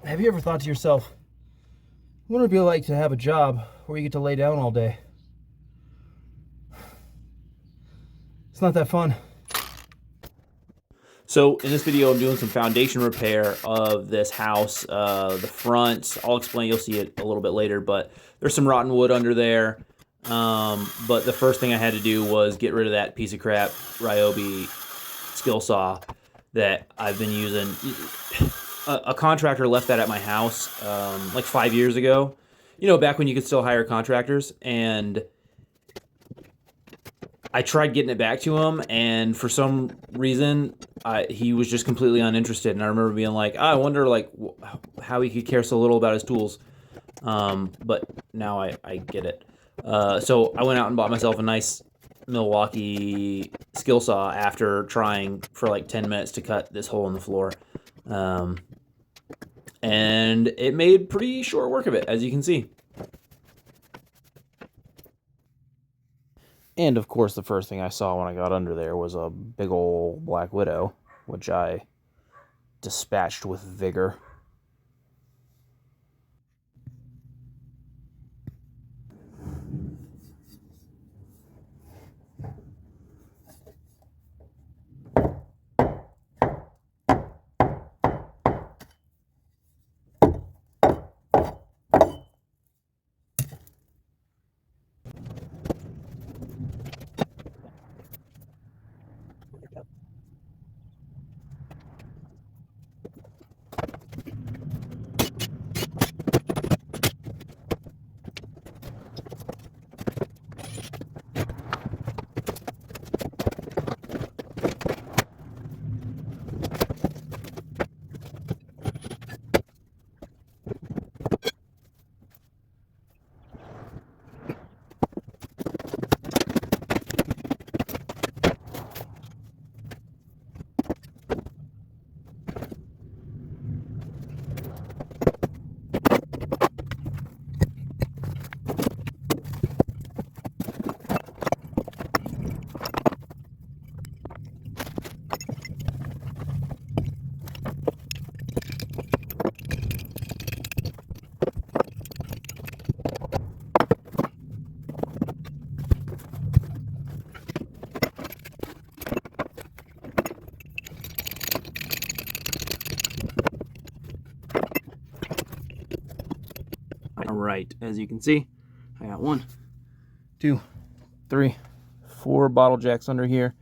Have you ever thought to yourself, what would it be like to have a job where you get to lay down all day? It's not that fun. So in this video, I'm doing some foundation repair of this house. The front, I'll explain, you'll see it a little bit later, but there's some rotten wood under there. But the first thing I had to do was get rid of that piece of crap Ryobi skill saw that I've been using. A contractor left that at my house like 5 years ago. You know, back when you could still hire contractors, and I tried getting it back to him, and for some reason, he was just completely uninterested. And I remember being like, I wonder like how he could care so little about his tools. But now I get it. So I went out and bought myself a nice Milwaukee skill saw after trying for like 10 minutes to cut this hole in the floor. And it made pretty short work of it, as you can see. And of course, the first thing I saw when I got under there was a big old black widow, which I dispatched with vigor. Alright, as you can see, I got 1, 2, 3, 4 bottle jacks under here.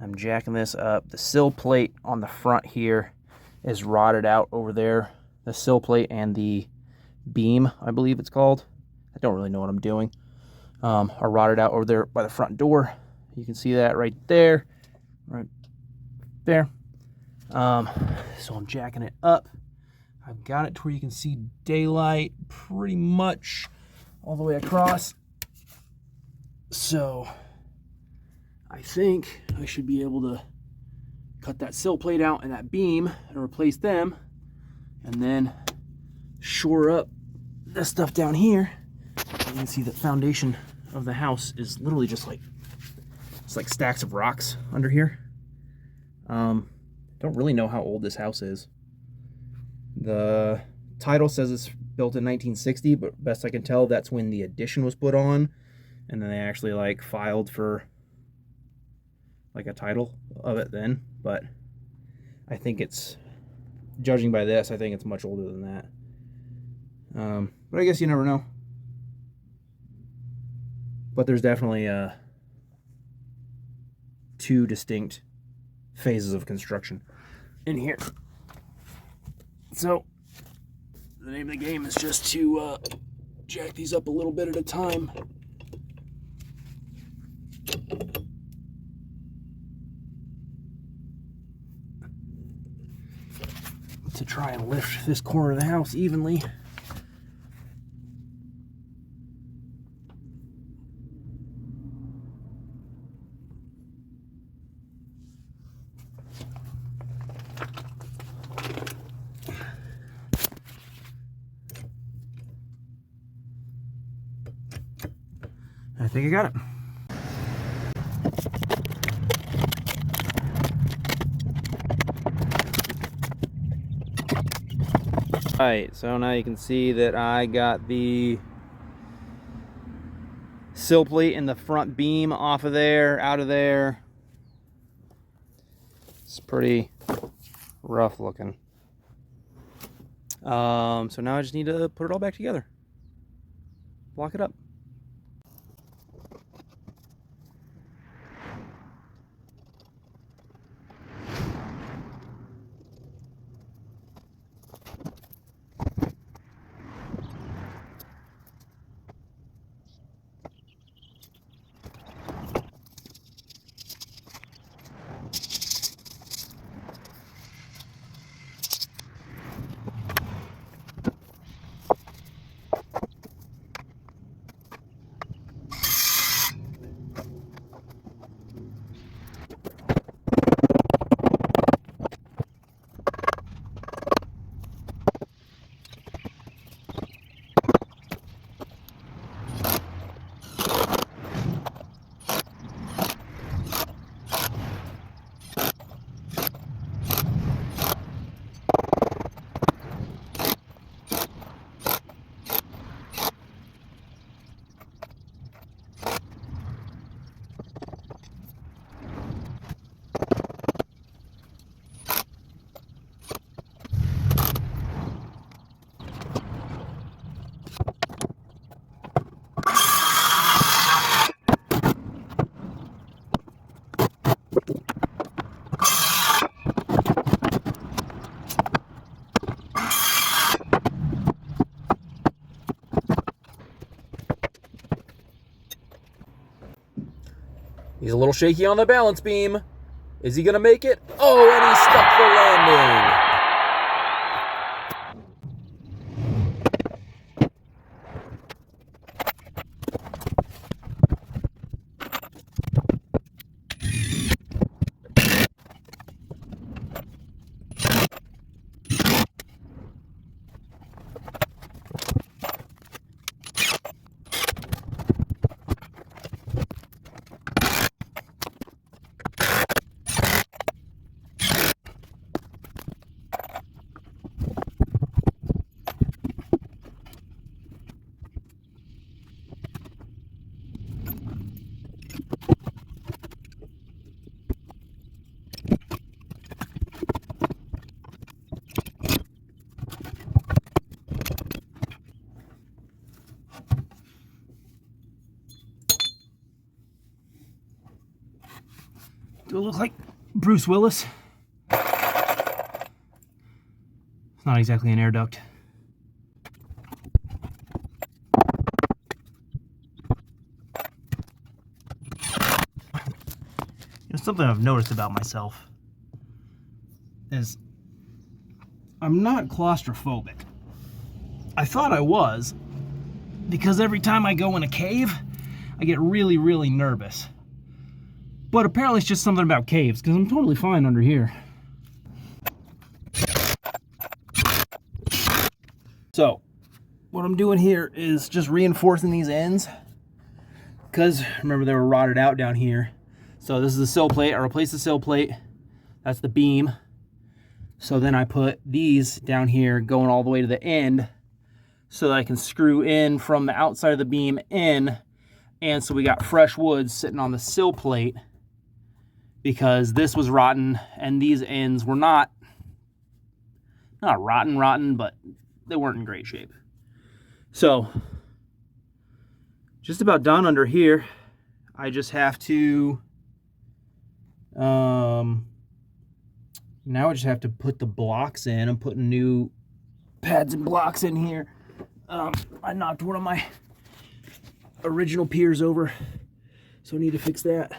I'm jacking this up. The sill plate on the front here is rotted out over there. The sill plate and the beam, I believe it's called. I don't really know what I'm doing. Are rotted out over there by the front door. You can see that right there. Right there. So I'm jacking it up. I've got it to where you can see daylight pretty much all the way across. So I think I should be able to cut that sill plate out and that beam and replace them, and then shore up this stuff down here. You can see the foundation of the house is literally just like, it's like stacks of rocks under here. Don't really know how old this house is. The title says it's built in 1960, but best I can tell, that's when the addition was put on, and then they actually like filed for like a title of it then. But I think it's, judging by this, I think it's much older than that. But I guess you never know. But there's definitely 2 distinct phases of construction in here. So the name of the game is just to jack these up a little bit at a time. To try and lift this corner of the house evenly. I think I got it. Alright, so now you can see that I got the sill plate in the front beam off of there, out of there. It's pretty rough looking. So now I just need to put it all back together. Block it up. He's a little shaky on the balance beam. Is he gonna make it? Oh, and he stuck the landing. Do I look like Bruce Willis? It's not exactly an air duct. Something I've noticed about myself is I'm not claustrophobic. I thought I was, because every time I go in a cave, I get really, really nervous. But apparently it's just something about caves, because I'm totally fine under here. So, what I'm doing here is just reinforcing these ends, because remember they were rotted out down here. So this is the sill plate. I replaced the sill plate. That's the beam. So then I put these down here going all the way to the end so that I can screw in from the outside of the beam in. And so we got fresh wood sitting on the sill plate because this was rotten and these ends were not rotten, but they weren't in great shape. So just about done under here. I just have to now I just have to put the blocks in. I'm putting new pads and blocks in here. I knocked one of my original piers over, so I need to fix that.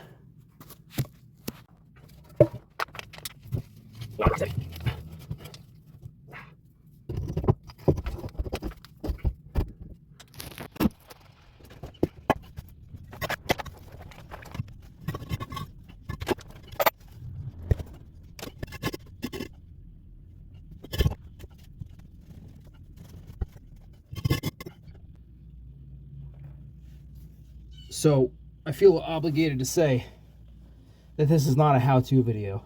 So I feel obligated to say that this is not a how-to video.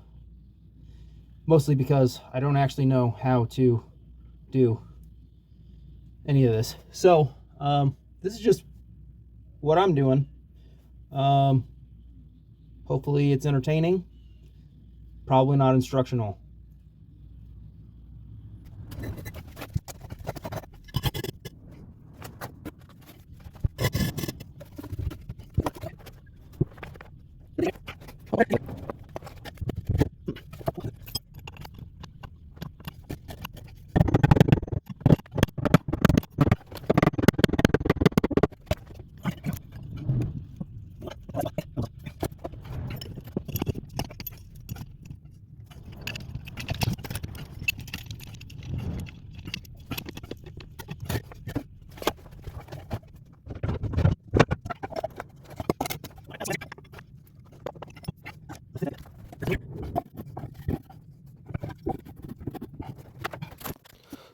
Mostly because I don't actually know how to do any of this. So this is just what I'm doing. Hopefully it's entertaining. Probably not instructional.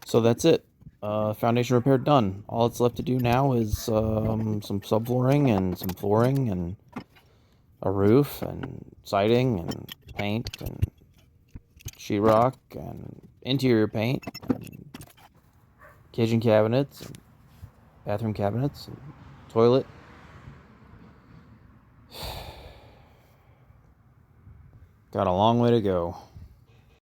So that's it. Foundation repair done. All it's left to do now is some subflooring and some flooring and a roof and siding and paint and sheetrock and interior paint and kitchen cabinets and bathroom cabinets and toilet. Got a long way to go.